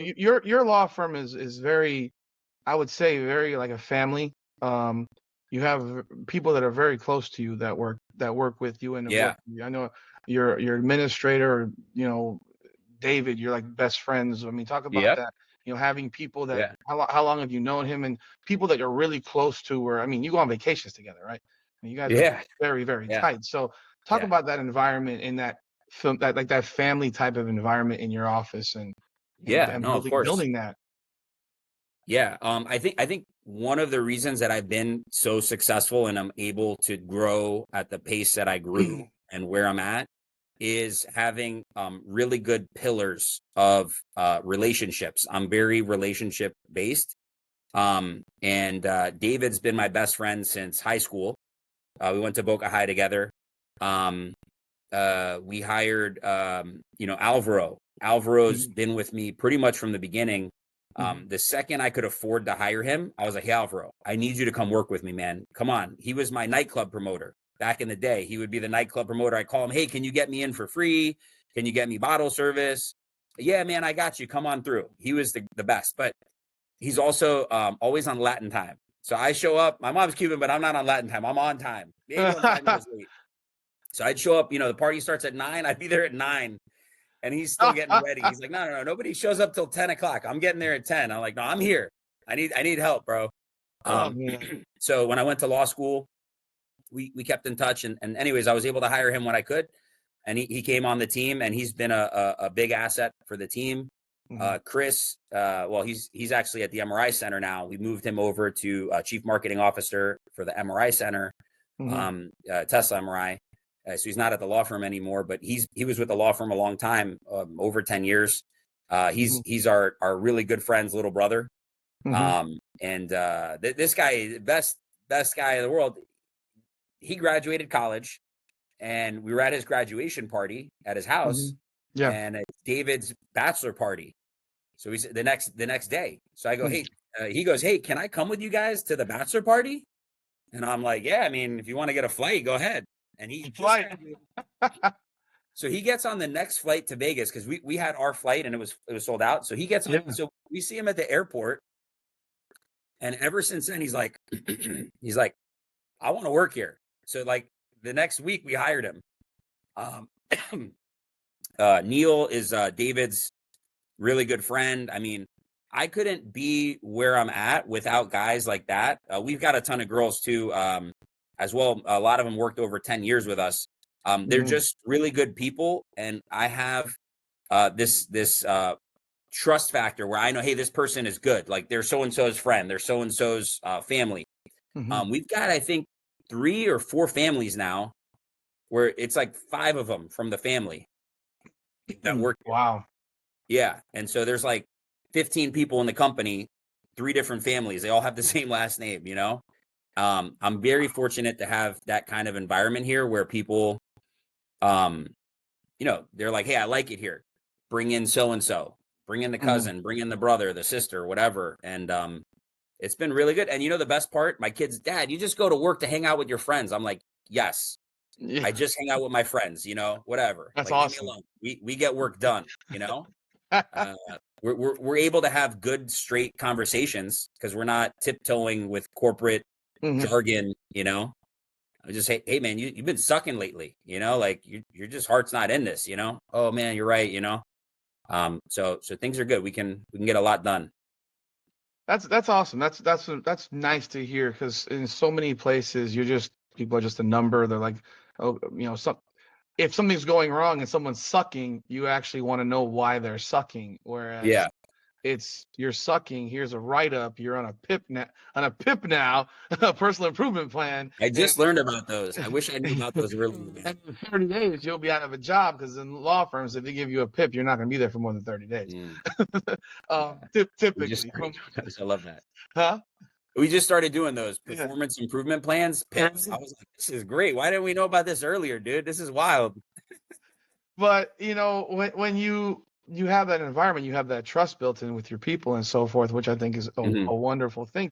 Your law firm is very, I would say, very like a family. Um, you have people that are very close to you that work with you and have Yeah, worked with you. I know your administrator, David, you're like best friends. I mean, talk about yep, that. Having people that yeah, how long have you known him, and people that you're really close to, where I mean, you go on vacations together, right? I mean, you guys are yeah, very, very yeah, tight. So talk yeah, about that environment in that film, that like that family type of environment in your office, and yeah. and No, of building course. building that. Yeah, I think one of the reasons that I've been so successful and I'm able to grow at the pace that I grew and where I'm at is having really good pillars of relationships. I'm very relationship based. And David's been my best friend since high school. We went to Boca High together. Um, we hired, Alvaro. Alvaro's Mhm, been with me pretty much from the beginning. mhm. The second I could afford to hire him, I was like, hey, Alvaro, I need you to come work with me, man. Come on. He was my nightclub promoter back in the day. He would be the nightclub promoter. I call him, hey, can you get me in for free? Can you get me bottle service? Yeah, man, I got you. Come on through. He was the best, but he's also always on Latin time. So I show up. My mom's Cuban, but I'm not on Latin time. I'm on time, maybe I'm 5 minutes late. So I'd show up, the party starts at 9. I'd be there at 9 and he's still getting ready. He's like, no, no, no, nobody shows up till 10 o'clock. I'm getting there at 10. I'm like, no, I'm here. I need help, bro. Oh Um, man. so when I went to law school, we kept in touch. And anyways, I was able to hire him when I could. And he came on the team and he's been a big asset for the team. Mhm, Chris, well, he's actually at the MRI Center now. We moved him over to Chief Marketing Officer for the MRI Center, mhm, Tesla MRI. So he's not at the law firm anymore, but he was with the law firm a long time, over 10 years. mhm, He's our really good friend's little brother. mhm, This guy, best guy in the world. He graduated college, and we were at his graduation party at his house, mhm. Yeah. and it's David's bachelor party. So he's the next day. So I go, Mm. hey, he goes, hey, can I come with you guys to the bachelor party? And I'm like, yeah, I mean, if you want to get a flight, go ahead. And he just Flight. graduated. So he gets on the next flight to Vegas because we had our flight and it was sold out. So he gets on. Yeah. So we see him at the airport, and ever since then he's like, he's like, I want to work here. So like the next week we hired him. Um, Neil is David's really good friend. I mean, I couldn't be where I'm at without guys like that. We've got a ton of girls too, as well. A lot of them worked over 10 years with us. They're Mhm, just really good people, and I have this trust factor where I know, hey, this person is good. Like they're so and so's friend, they're so and so's family. mhm. We've got, I think, 3 or 4 families now, where it's like 5 of them from the family that work here. Wow. Yeah, and so there's like 15 people in the company, 3 different families. They all have the same last name. I'm very fortunate to have that kind of environment here where people, um, they're like, hey, I like it here. Bring in so and so, bring in the Mhm. cousin, bring in the brother, the sister, whatever. And it's been really good. And the best part, my kid's dad, you just go to work to hang out with your friends. I'm like, yes, Yeah. I just hang out with my friends, whatever. That's Like, leave me awesome. alone. We get work done. Uh, we're able to have good, straight conversations because we're not tiptoeing with corporate Mhm. jargon. I just, hey man, you've been sucking lately. Like your just heart's not in this. Oh man, you're right. So things are good. We can get a lot done. That's awesome. That's nice to hear, because in so many places people are just a number. They're like, oh, if something's going wrong and someone's sucking, you actually want to know why they're sucking. Whereas Yeah, it's you're sucking. Here's a write up. You're on a PIP now, a personal improvement plan, I and just learned about those. I wish I knew about those earlier, man. and in 30 days you'll be out of a job, because in law firms, if they give you a PIP, you're not going to be there for more than 30 days. Mm, we just Typically, started doing those. I love that. huh? We just started doing those Yeah. performance improvement plans, PIPs. I was like, this is great. Why didn't we know about this earlier, dude? This is wild. But when you have that environment, you have that trust built in with your people and so forth, which I think is a, Mhm. a wonderful thing.